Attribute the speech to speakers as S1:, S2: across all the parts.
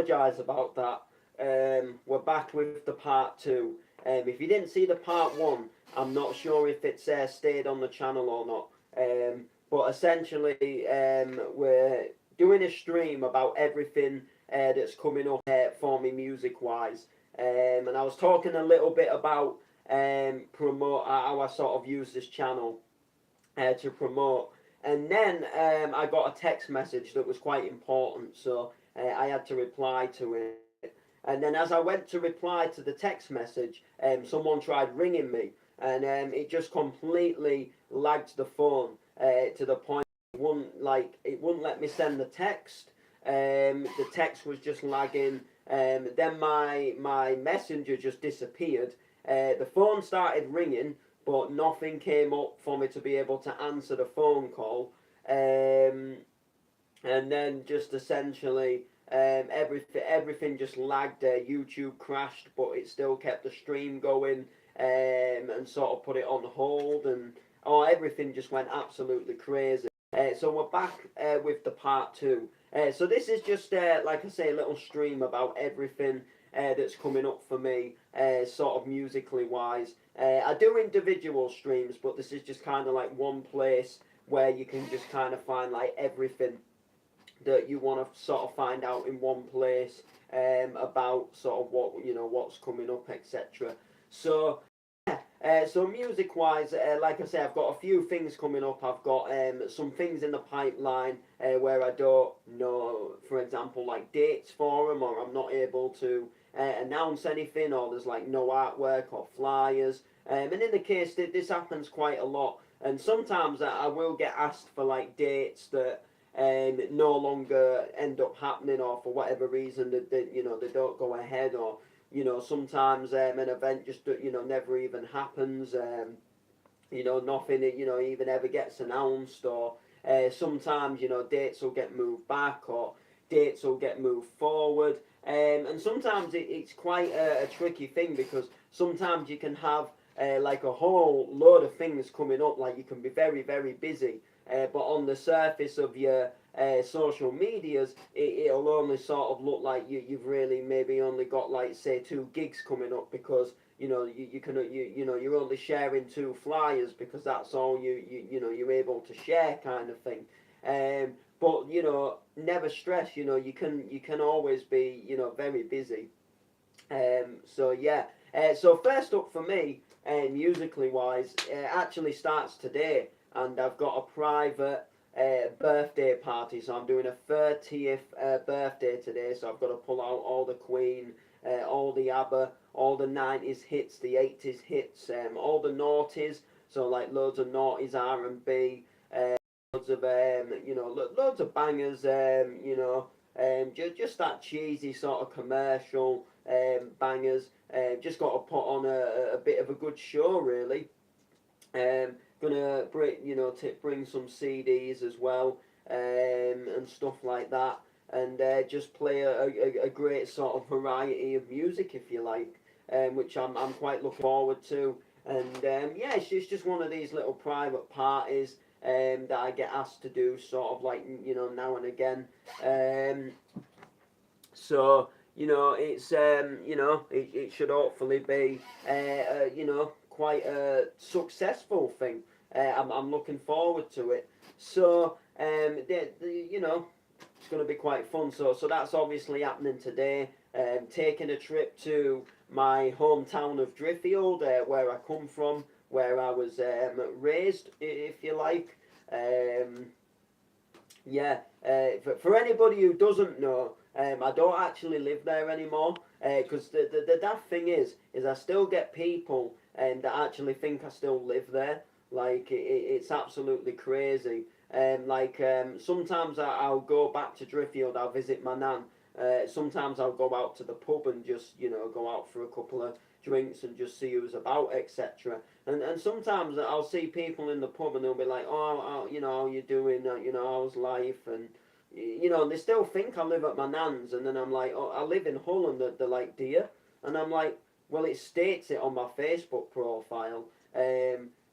S1: apologise about that. We're back with the part 2. If you didn't see the part 1, I'm not sure if it's stayed on the channel or not. But essentially, we're doing a stream about everything that's coming up for me music-wise. And I was talking a little bit about promote how I sort of use this channel to promote. And then I got a text message that was quite important, so I had to reply to it. And then as I went to reply to the text message, someone tried ringing me, and it just completely lagged the phone to the point it wouldn't let me send the text. The text was just lagging. Then my messenger just disappeared. The phone started ringing, but nothing came up for me to be able to answer the phone call. And then just essentially everything just lagged. YouTube crashed, but it still kept the stream going, and sort of put it on hold, and everything just went absolutely crazy. So we're back with the part 2. So this is just like I say, a little stream about everything that's coming up for me, sort of musically wise. I do individual streams, but this is just kind of like one place where you can just kind of find like everything that you want to sort of find out in one place, about sort of what's coming up, etc. So so music wise, like I say, I've got a few things coming up. I've got some things in the pipeline where I don't know, for example, like dates for them, or I'm not able to announce anything, or there's like no artwork or flyers. And in the case that this happens quite a lot, and sometimes I will get asked for like dates that no longer end up happening, or for whatever reason that they don't go ahead, or sometimes an event just never even happens. Nothing even ever gets announced, or sometimes dates will get moved back, or dates will get moved forward. And sometimes it's quite a tricky thing, because sometimes you can have like a whole load of things coming up, like you can be very, very busy, but on the surface of your social medias, it'll only sort of look like you've really maybe only got like say 2 gigs coming up, because you're only sharing 2 flyers, because that's all you're able to share, kind of thing. But never stress. You can always be very busy. So yeah. So first up for me, musically wise, actually starts today, and I've got a private birthday party. So I'm doing a 30th birthday today. So I've got to pull out all the Queen, all the ABBA, all the 90s hits, the 80s hits, all the noughties. So like loads of noughties, R&B. Loads of loads of bangers, just that cheesy sort of commercial bangers. Just got to put on a bit of a good show, really. Gonna bring some CDs as well, and stuff like that, and just play a great sort of variety of music, if you like, which I'm quite looking forward to. And yeah, it's just one of these little private parties that I get asked to do, sort of like now and again. So it's it should hopefully be quite a successful thing. I'm looking forward to it. So it's going to be quite fun. So that's obviously happening today. Taking a trip to my hometown of Driffield, where I come from, where I was raised, if you like. Yeah, for anybody who doesn't know, I don't actually live there anymore, because the daft thing is I still get people that actually think I still live there. Like, it's absolutely crazy. Sometimes I'll go back to Driffield, I'll visit my nan. Sometimes I'll go out to the pub and just, go out for a couple of drinks and just see who's about, etc. And sometimes I'll see people in the pub and they'll be like, how you doing? How's life? And, they still think I live at my nan's. And then I'm like, oh, I live in Hull. And they're like, do you? And I'm like, well, it states it on my Facebook profile.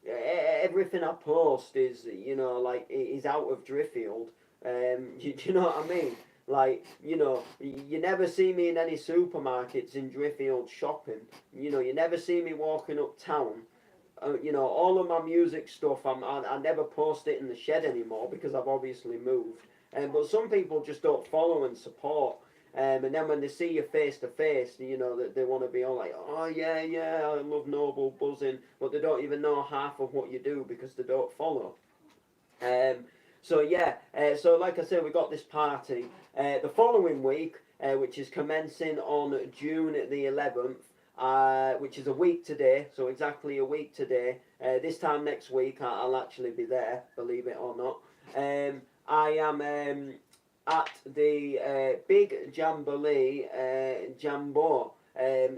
S1: Everything I post is, is out of Driffield. Do you know what I mean? Like, you never see me in any supermarkets in Driffield shopping. You never see me walking uptown. All of my music stuff, I never post it in the shed anymore because I've obviously moved. But some people just don't follow and support. And then when they see you face to face, that they want to be all like, oh yeah, yeah, I love Noble buzzing, but they don't even know half of what you do because they don't follow. Um, so yeah, so like I said, we got this party the following week, which is commencing on June the 11th, which is a week today. So exactly a week today. This time next week, I'll actually be there, believe it or not. I am at the Big Jamboree Jambo.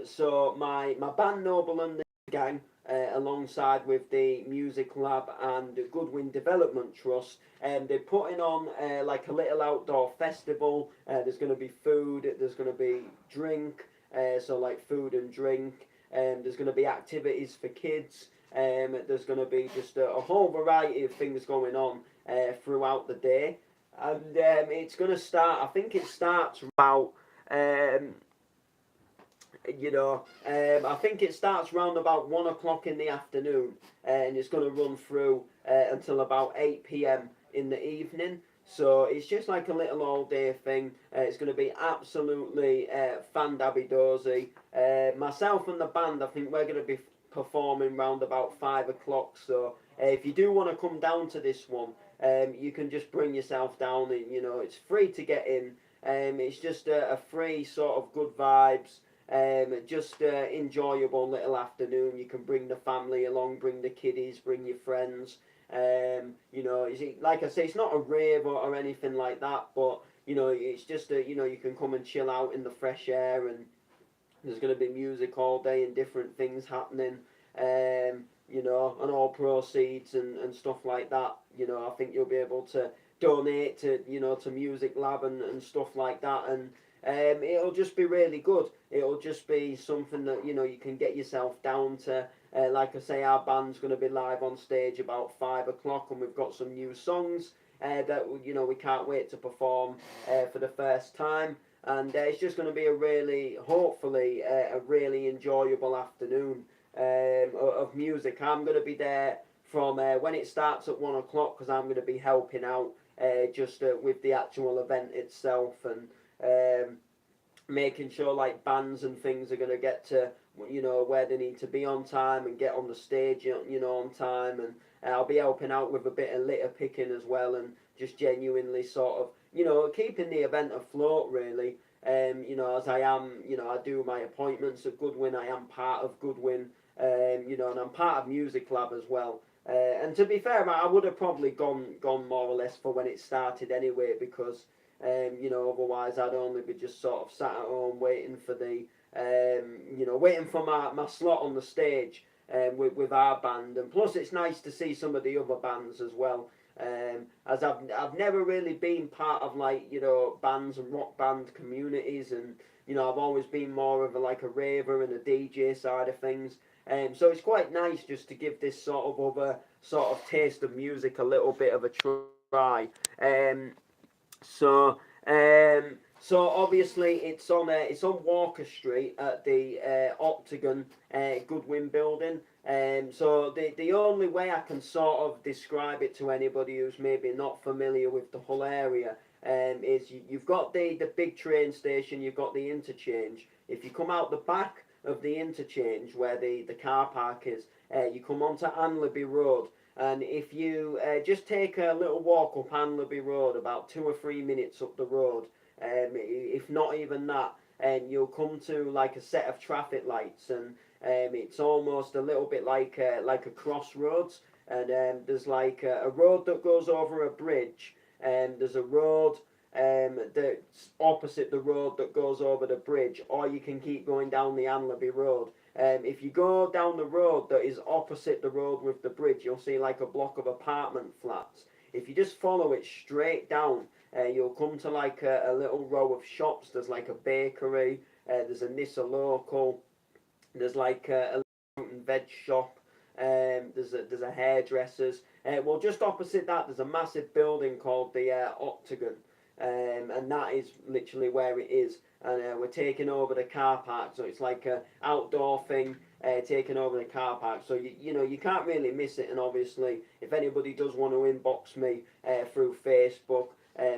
S1: So my band Noble and the Gang, alongside with the Music Lab and Goodwin Development Trust. They're putting on like a little outdoor festival. There's going to be food, there's going to be drink, so like food and drink. There's going to be activities for kids. There's going to be just a whole variety of things going on throughout the day. And it's going to start, I think it starts about um, I think it starts around about 1 o'clock in the afternoon, and it's going to run through until about 8 p.m. in the evening. So it's just like a little all day thing. It's going to be absolutely fan-dabby dozy. Myself and the band, I think we're going to be performing round about 5 o'clock. So if you do want to come down to this one, you can just bring yourself down. And, it's free to get in. It's just a free sort of good vibes. Just enjoyable little afternoon. You can bring the family along, bring the kiddies, bring your friends. Like I say, it's not a rave or anything like that, but it's just you can come and chill out in the fresh air, and there's going to be music all day and different things happening. And all proceeds and stuff like that. I think you'll be able to donate to Music Lab and stuff like that, and it'll just be really good. It'll just be something that you can get yourself down to. Like I say, our band's going to be live on stage about 5 o'clock, and we've got some new songs that we can't wait to perform for the first time. And it's just going to be hopefully, a really enjoyable afternoon of music. I'm going to be there from when it starts at 1 o'clock, because I'm going to be helping out just with the actual event itself, and making sure like bands and things are going to get to where they need to be on time and get on the stage on time, and I'll be helping out with a bit of litter picking as well, and just genuinely sort of keeping the event afloat really. As I am, I do my appointments at Goodwin. I am part of Goodwin, and I'm part of Music Lab as well. And to be fair, I would have probably gone more or less for when it started anyway, because otherwise I'd only be just sort of sat at home waiting for waiting for my slot on the stage with our band. And plus, it's nice to see some of the other bands as well. As I've never really been part of bands and rock band communities, and I've always been more of a raver and a DJ side of things. So it's quite nice just to give this sort of other sort of taste of music a little bit of a try. So obviously it's on Walker Street at the Octagon Goodwin building. So the only way I can sort of describe it to anybody who's maybe not familiar with the whole area is you've got the big train station, you've got the interchange. If you come out the back of the interchange where the car park is, you come onto Anlaby Road. And if you just take a little walk up Anlaby Road, about 2 or 3 minutes up the road, if not even that, and you'll come to like a set of traffic lights, and it's almost a little bit like a crossroads. And there's like a road that goes over a bridge, and there's a road that's opposite the road that goes over the bridge, or you can keep going down the Anlaby Road. If you go down the road that is opposite the road with the bridge, you'll see like a block of apartment flats. If you just follow it straight down, you'll come to like a little row of shops. There's like a bakery, there's a Nissa Local, there's like a fruit and veg shop, there's a hairdresser's. Well, just opposite that, there's a massive building called the Octagon. and that is literally where it is. And we're taking over the car park, so it's like a outdoor thing, taking over the car park. So you can't really miss it. And obviously, if anybody does want to inbox me through Facebook,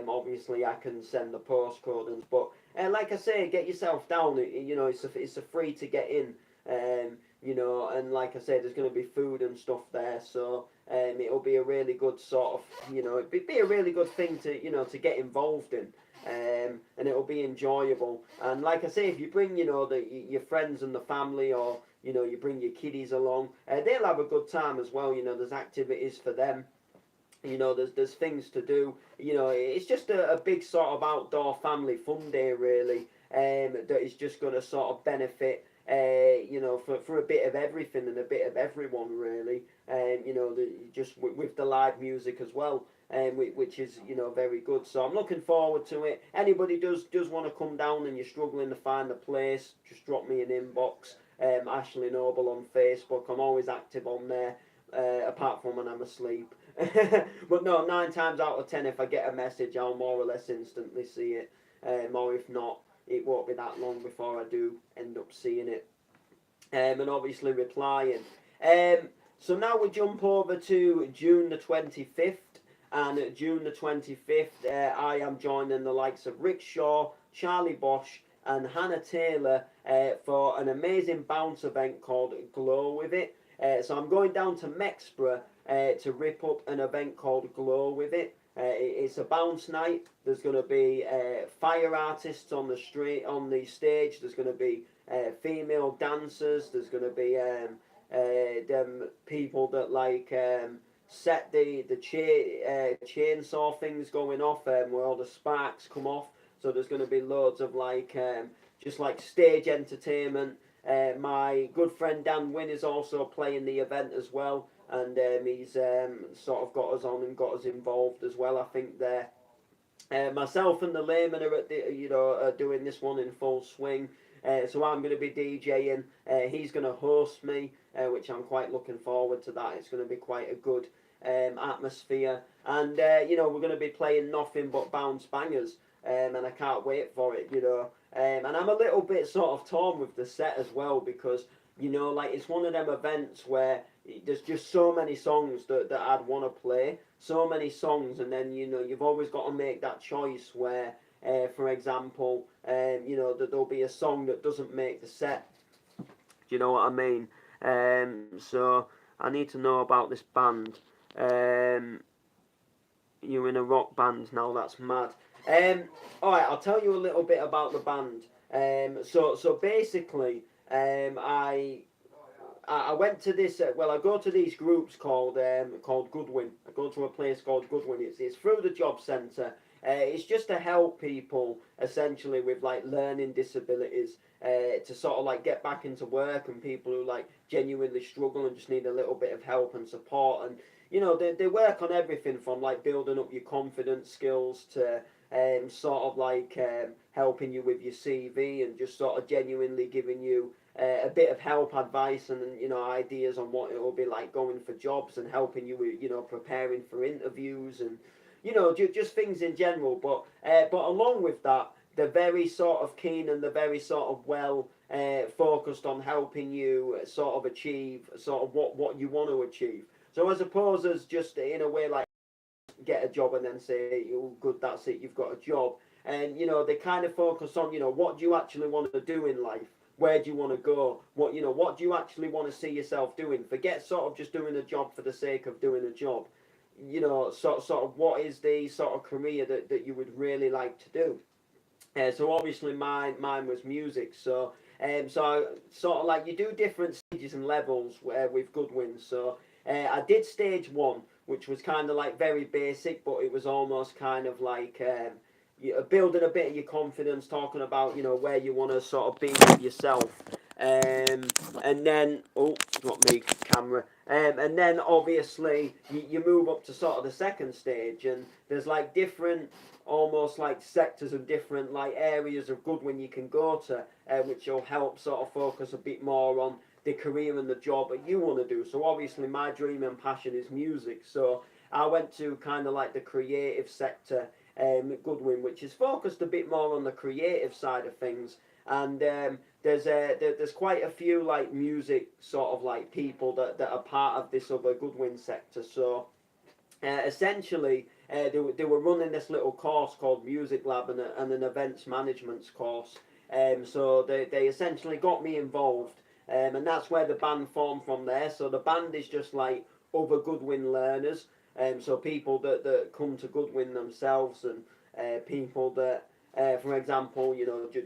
S1: obviously I can send the postcode. But like I say, get yourself down. It's a free to get in. And like I said, there's going to be food and stuff there, so it'll be a really good sort of, it'd be a really good thing to get involved in, and it'll be enjoyable. And like I say, if you bring, your friends and the family, or you bring your kiddies along, they'll have a good time as well. There's activities for them. There's things to do. It's just a big sort of outdoor family fun day, really, that is just going to sort of benefit, for a bit of everything and a bit of everyone, really. Just with the live music as well, which is, very good. So I'm looking forward to it. Anybody does want to come down and you're struggling to find a place, just drop me an inbox. Ashley Noble on Facebook. I'm always active on there, apart from when I'm asleep. But no, 9 times out of 10, if I get a message, I'll more or less instantly see it. Or if not, it won't be that long before I do end up seeing it. And obviously replying. So now we jump over to June the 25th. And June the 25th, I am joining the likes of Rick Shaw, Charlie Bosch, and Hannah Taylor for an amazing bounce event called Glow With It. So I'm going down to Mexborough to rip up an event called Glow With It. It's a bounce night. There's going to be fire artists on the stage. There's going to be female dancers. There's going to be them people that set the chainsaw things going off, where all the sparks come off. So there's going to be loads of just stage entertainment. My good friend Dan Wynn is also playing the event as well, and he's sort of got us on and got us involved as well, I think, there. Myself and the Layman are doing this one in full swing. So I'm going to be DJing. He's going to host me, which I'm quite looking forward to that. It's going to be quite a good atmosphere. And, we're going to be playing nothing but bounce bangers. And I can't wait for it, And I'm a little bit sort of torn with the set as well, because, it's one of them events where there's just so many songs that I'd want to play. So many songs, and then, you've always got to make that choice where, for example, that there'll be a song that doesn't make the set. Do you know what I mean? So I need to know about this band. You're in a rock band now, that's mad. Alright, I'll tell you a little bit about the band. So basically, I went to this. I go to these groups called Goodwin. I go to a place called Goodwin. It's through the job centre. It's just to help people essentially with learning disabilities, to sort of get back into work, and people who genuinely struggle and just need a little bit of help and support. And they work on everything from building up your confidence skills to sort of helping you with your CV, and just sort of genuinely giving you a bit of help, advice, and ideas on what it will be like going for jobs, and helping you with preparing for interviews, and just things in general. But along with that, they're very sort of keen, and they're very sort of well focused on helping you sort of achieve sort of what you want to achieve. So as opposed as just in a way get a job and then say, oh, good, that's it, you've got a job. And they kind of focus on what do you actually want to do in life, where do you want to go, what do you actually want to see yourself doing. Forget sort of just doing a job for the sake of doing a job. Sort of what is the sort of career that you would really like to do. So obviously mine was music. So so sort of you do different stages and levels with Goodwin. So I did stage 1, which was kind of very basic, but it was almost kind of building a bit of your confidence, talking about where you want to sort of be with yourself. And then not me, camera. And then obviously you move up to sort of the second stage, and there's different almost sectors of different areas of Goodwin you can go to, which will help sort of focus a bit more on the career and the job that you want to do. So obviously my dream and passion is music, so I went to kind of the creative sector, Goodwin, which is focused a bit more on the creative side of things. And there's quite a few like music sort of like people that are part of this other Goodwin sector. So essentially, they were running this little course called Music Lab and an events management course. So they essentially got me involved, and that's where the band formed from there. So the band is just like other Goodwin learners, so people that come to Goodwin themselves, and people that, for example,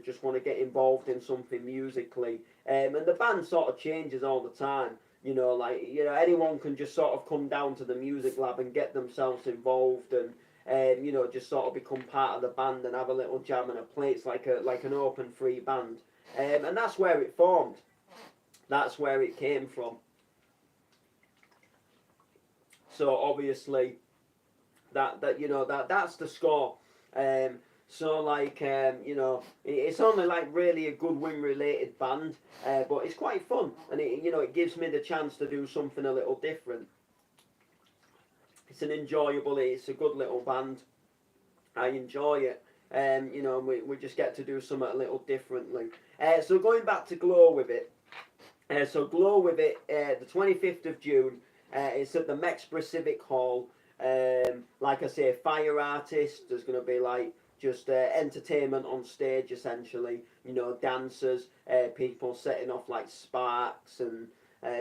S1: just want to get involved in something musically. And the band sort of changes all the time. Anyone can just sort of come down to the music lab and get themselves involved, and just sort of become part of the band and have a little jam and a play. It's like an open free band, and that's where it formed. That's where it came from. So obviously, that's the score. So it's only like really a Goodwin related band, but it's quite fun, and it gives me the chance to do something a little different. It's it's a good little band. I enjoy it. We just get to do something a little differently. So going back to Glow With It. So Glow With It, the 25th of June, it's at the Mexborough Civic Hall. Like I say, fire artists, there's going to be like just entertainment on stage essentially, dancers, people setting off like sparks and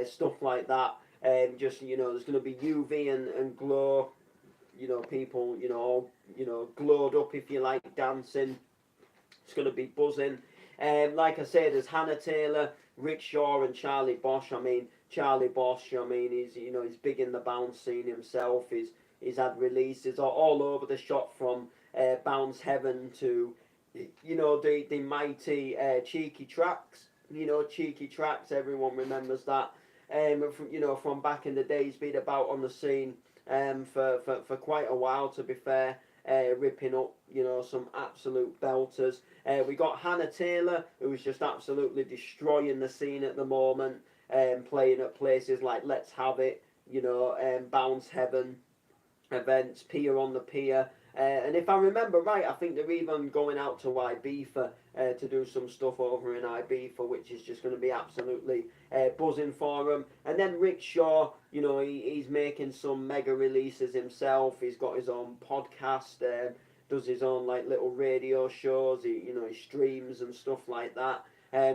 S1: stuff like that. There's going to be UV and glow, people, all, glowed up if you like dancing. It's going to be buzzing. Like I say, there's Hannah Taylor, Rick Shaw and Charlie Bosch. Charlie Bosch, he's big in the bounce scene himself. He's had releases all over the shop, from Bounce Heaven to, the mighty Cheeky Tracks. Cheeky Tracks, everyone remembers that. From back in the day, he's been about on the scene for quite a while, to be fair, ripping up, some absolute belters. We got Hannah Taylor, who's just absolutely destroying the scene at the moment, playing at places like Let's Have It, Bounce Heaven events, Pier on the Pier. And if I remember right, I think they're even going out to Ibiza to do some stuff over in Ibiza, which is just going to be absolutely buzzing for them. And then Rick Shaw, he's making some mega releases himself. He's got his own podcast, does his own like little radio shows. He streams and stuff like that.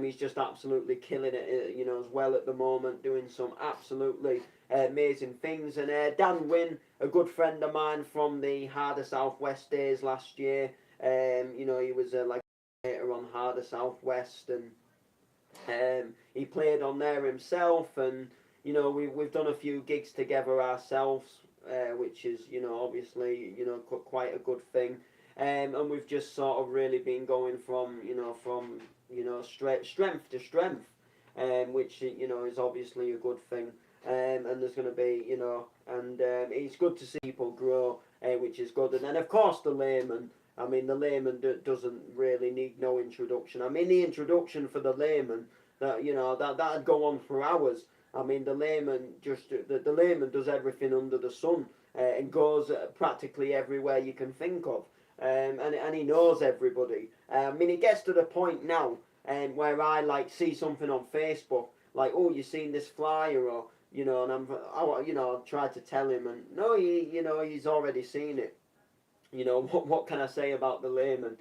S1: He's just absolutely killing it, as well at the moment, doing some absolutely amazing things. And Dan Wynn, a good friend of mine from the Harder Southwest days last year, he was like on Harder Southwest, and he played on there himself. And we've done a few gigs together ourselves, which is obviously quite a good thing. And we've just sort of really been going from strength to strength, which is obviously a good thing. And there's going to be it's good to see people grow, which is good. And then of course the layman. The layman doesn't really need no introduction. The introduction for the layman, that'd go on for hours. The layman the layman does everything under the sun, and goes practically everywhere you can think of. And he knows everybody. It gets to the point now, where I like see something on Facebook, like, oh, you seen this flyer, or and I'll try to tell him, and no, he's already seen it. What can I say about the layman?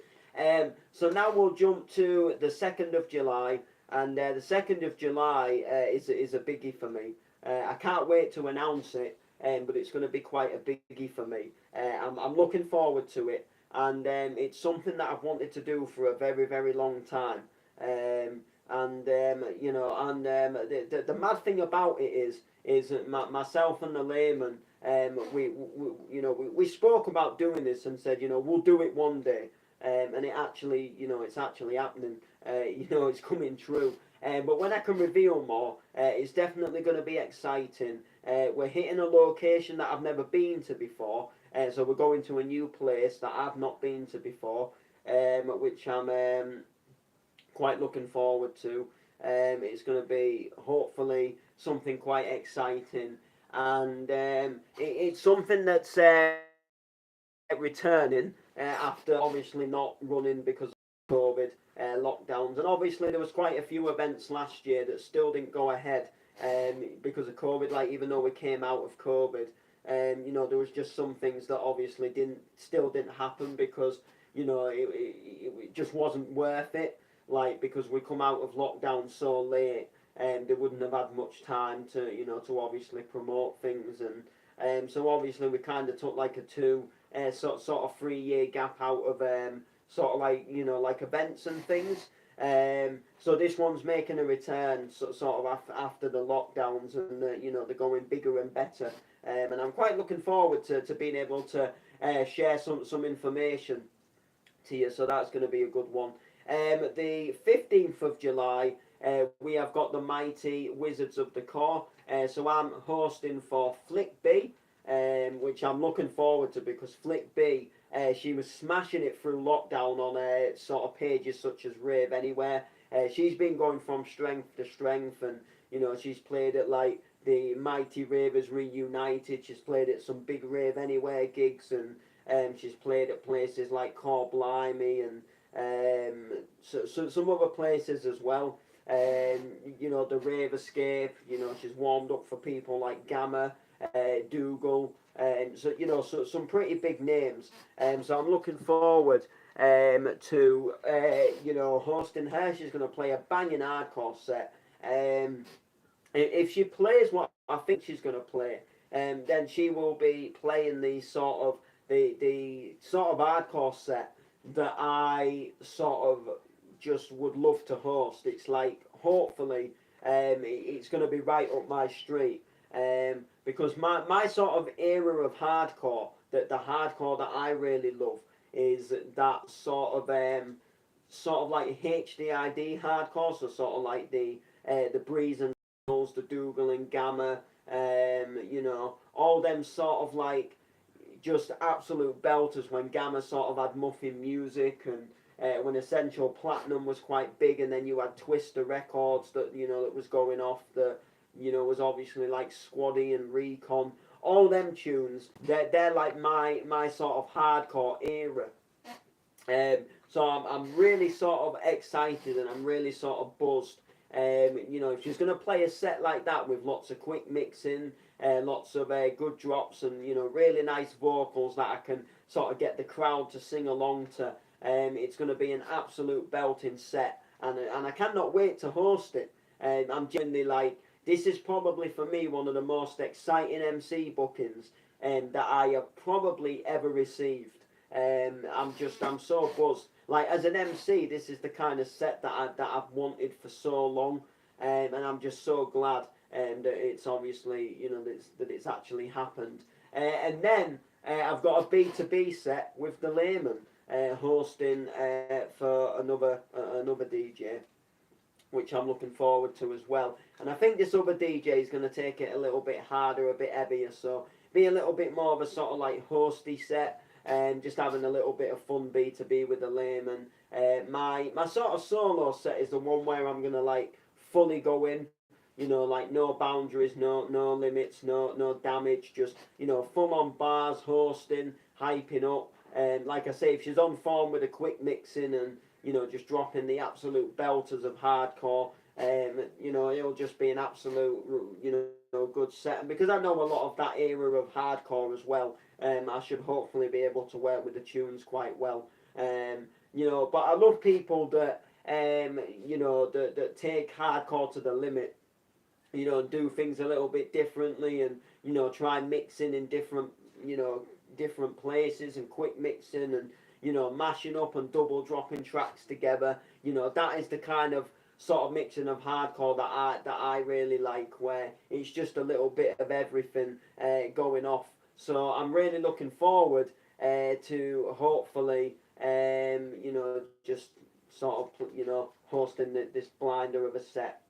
S1: So now we'll jump to the 2nd of July, and the 2nd of July is a biggie for me. I can't wait to announce it, but it's going to be quite a biggie for me. I'm looking forward to it. And it's something that I've wanted to do for a very, very long time. The mad thing about it is myself and the layman, we spoke about doing this and said, we'll do it one day. And it actually, it's actually happening. It's coming true. But when I can reveal more, it's definitely going to be exciting. We're hitting a location that I've never been to before. So we're going to a new place that I've not been to before, which I'm quite looking forward to. It's going to be hopefully something quite exciting, and it's something that's returning. after obviously not running because of COVID lockdowns. And obviously there was quite a few events last year that still didn't go ahead because of COVID. Like even though we came out of COVID, you know, there was just some things that obviously still didn't happen because you know it just wasn't worth it. Like because we come out of lockdown so late, and they wouldn't have had much time to to obviously promote things. And so obviously we kind of took like a sort of 3 year gap out of sort of like like events and things. So this one's making a return sort of after the lockdowns, and they're going bigger and better. And I'm quite looking forward to being able to share some information to you. So that's going to be a good one. The 15th of July, we have got the mighty Wizards of the Core. So I'm hosting for Flick B, which I'm looking forward to because Flick B, she was smashing it through lockdown on sort of pages such as Rave Anywhere. She's been going from strength to strength, and she's played at like the Mighty Ravers Reunited. She's played at some big Rave Anywhere gigs, and she's played at places like Core Blimey and so some other places as well. The Rave Escape. She's warmed up for people like Gamma, Dougal, so some pretty big names. So I'm looking forward to hosting her. She's going to play a banging hardcore set. If she plays what I think she's going to play, then she will be playing the sort of hardcore set that I sort of just would love to host. It's like hopefully it's going to be right up my street, because my sort of era of hardcore, the hardcore that I really love is that sort of like HDID hardcore, so sort of like the Breeze and the Dougal and Gamma, all them sort of like just absolute belters when Gamma sort of had muffin music, and when Essential Platinum was quite big, and then you had Twister Records that that was going off, that was obviously like Squaddy and Recon. All them tunes, they're like my sort of hardcore era. So I'm really sort of excited, and I'm really sort of buzzed. If she's going to play a set like that with lots of quick mixing, lots of good drops, and really nice vocals that I can sort of get the crowd to sing along to, it's going to be an absolute belting set, and I cannot wait to host it. I'm genuinely like, this is probably for me one of the most exciting MC bookings that I have probably ever received. I'm so buzzed. Like as an MC, this is the kind of set that I've wanted for so long, and I'm just so glad that it's obviously that it's actually happened. And then I've got a B2B set with the Layman hosting for another DJ, which I'm looking forward to as well. And I think this other DJ is going to take it a little bit harder, a bit heavier, so be a little bit more of a sort of like hosty set, and just having a little bit of fun B2B with the Layman. My sort of solo set is the one where I'm going to like fully go in, like no boundaries, no limits, no damage, just full on bars, hosting, hyping up. And like I say, if she's on form with a quick mixing and just dropping the absolute belters of hardcore, it'll just be an absolute good set. And because I know a lot of that era of hardcore as well, I should hopefully be able to work with the tunes quite well. But I love people that that take hardcore to the limit. Do things a little bit differently, and try mixing in different places, and quick mixing, and mashing up and double dropping tracks together. That is the kind of sort of mixing of hardcore that I really like, where it's just a little bit of everything going off. So I'm really looking forward to hopefully just sort of hosting this blinder of a set.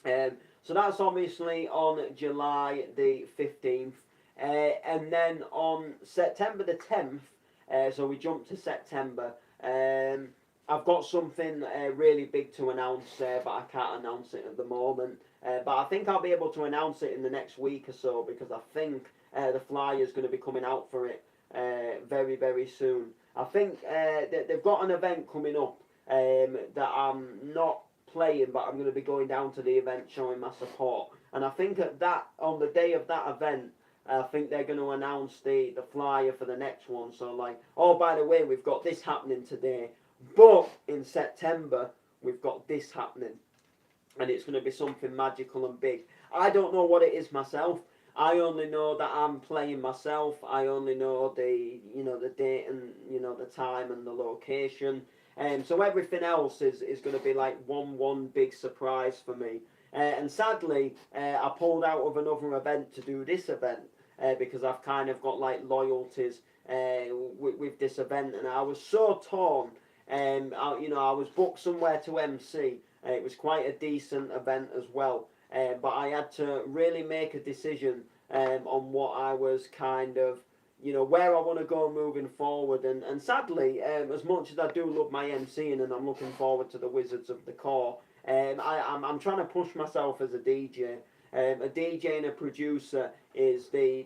S1: So that's obviously on July the 15th. And then on September the 10th, so we jump to September, I've got something really big to announce, but I can't announce it at the moment. But I think I'll be able to announce it in the next week or so, because I think the flyer is going to be coming out for it very, very soon. I think they've got an event coming up that I'm not playing, but I'm going to be going down to the event showing my support. And I think on the day of that event, I think they're going to announce the flyer for the next one. So like, oh, by the way, we've got this happening today, but in September we've got this happening, and it's going to be something magical and big. I don't know what it is myself. I only know that I'm playing myself. I only know the date and the time and the location. So everything else is going to be like one big surprise for me. And sadly, I pulled out of another event to do this event because I've kind of got like loyalties with this event, and I was so torn. I was booked somewhere to MC. It was quite a decent event as well, but I had to really make a decision on what I was kind of, where I want to go moving forward. And sadly, as much as I do love my MCing and I'm looking forward to the Wizards of the Core, I'm trying to push myself as a DJ. A DJ and a producer is the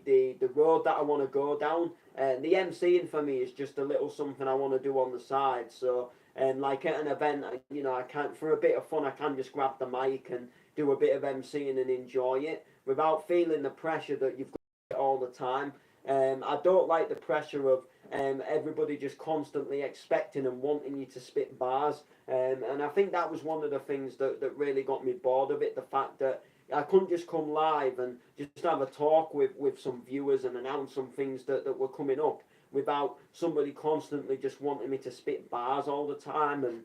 S1: road that I want to go down. The MCing for me is just a little something I want to do on the side. So, like at an event, I can't, for a bit of fun, I can just grab the mic and do a bit of MCing and enjoy it without feeling the pressure that you've got it all the time. I don't like the pressure of everybody just constantly expecting and wanting you to spit bars. And I think that was one of the things that really got me bored of it, the fact that I couldn't just come live and just have a talk with some viewers and announce some things that were coming up without somebody constantly just wanting me to spit bars all the time. And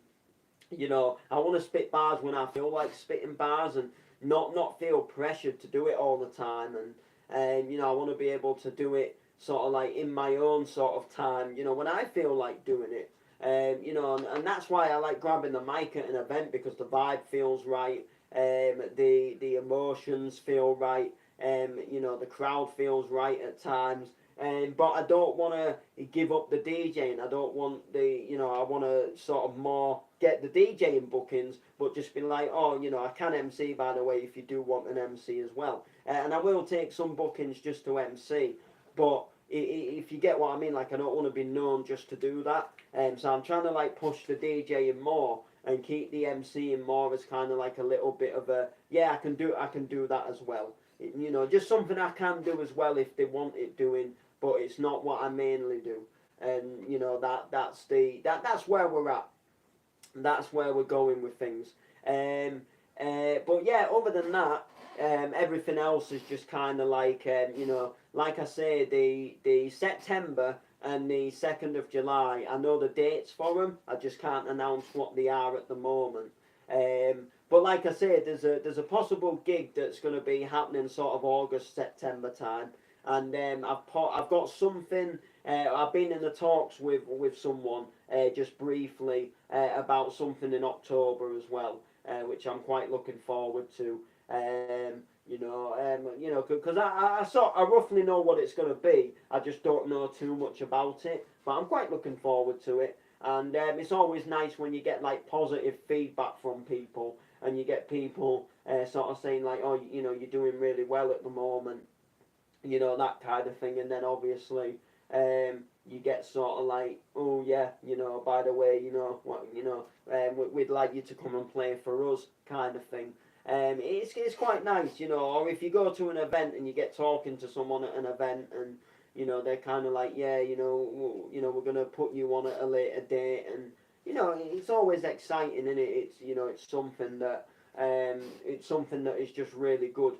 S1: I want to spit bars when I feel like spitting bars and not feel pressured to do it all the time. And I want to be able to do it sort of like in my own sort of time, when I feel like doing it. And that's why I like grabbing the mic at an event, because the vibe feels right, the emotions feel right, the crowd feels right at times. But I don't want to give up the DJing. I don't want I want to sort of more get the DJing bookings, but just be like, oh, I can MC, by the way, if you do want an MC as well. And I will take some bookings just to MC, but if you get what I mean, like, I don't want to be known just to do that. So I'm trying to like push the DJing more and keep the MCing more as kind of like a little bit of a, yeah, I can do that as well. Just something I can do as well if they want it doing, but it's not what I mainly do. And that's where we're at. That's where we're going with things. But yeah, other than that, everything else is just kind of like, like I say, the September and the 2nd of July, I know the dates for them. I just can't announce what they are at the moment. But like I say, there's a possible gig that's going to be happening sort of August, September time. And I've got something. I've been in the talks with someone just briefly about something in October as well, which I'm quite looking forward to. Because I roughly know what it's going to be. I just don't know too much about it, but I'm quite looking forward to it. And it's always nice when you get like positive feedback from people, and you get people sort of saying like, oh, you're doing really well at the moment, that kind of thing. And then obviously you get sort of like, oh yeah, by the way, we'd like you to come and play for us, kind of thing. It's quite nice, or if you go to an event and you get talking to someone at an event, and they're kind of like, yeah, we're gonna put you on at a later date, and it's always exciting, isn't it? It's something that is just really good,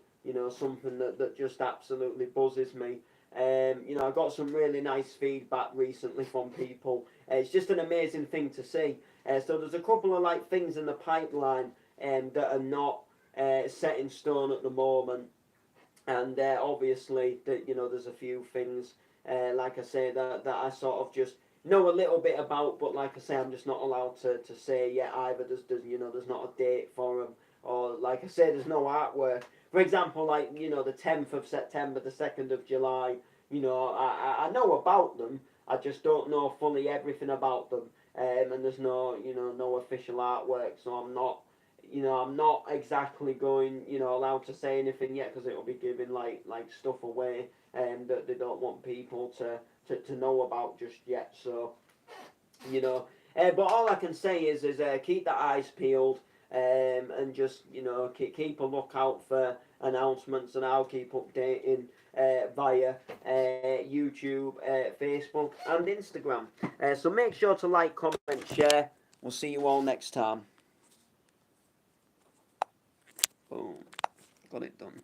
S1: something that just absolutely buzzes me. I got some really nice feedback recently from people. It's just an amazing thing to see. So there's a couple of like things in the pipeline that are not set in stone at the moment, and obviously there's a few things like I say that I sort of just know a little bit about, but like I say, I'm just not allowed to say yet either. There's not a date for them, or like I say, there's no artwork. For example, like the 10th of September, the 2nd of July, I know about them. I just don't know fully everything about them, and there's no official artwork, so I'm not exactly going, allowed to say anything yet, because it'll be giving like stuff away, that they don't want people to to know about just yet. So, you know, but all I can say is keep the eyes peeled, and just, you know, keep a lookout for announcements, and I'll keep updating via YouTube, Facebook, and Instagram. So make sure to like, comment, share. We'll see you all next time. Boom. Got it done.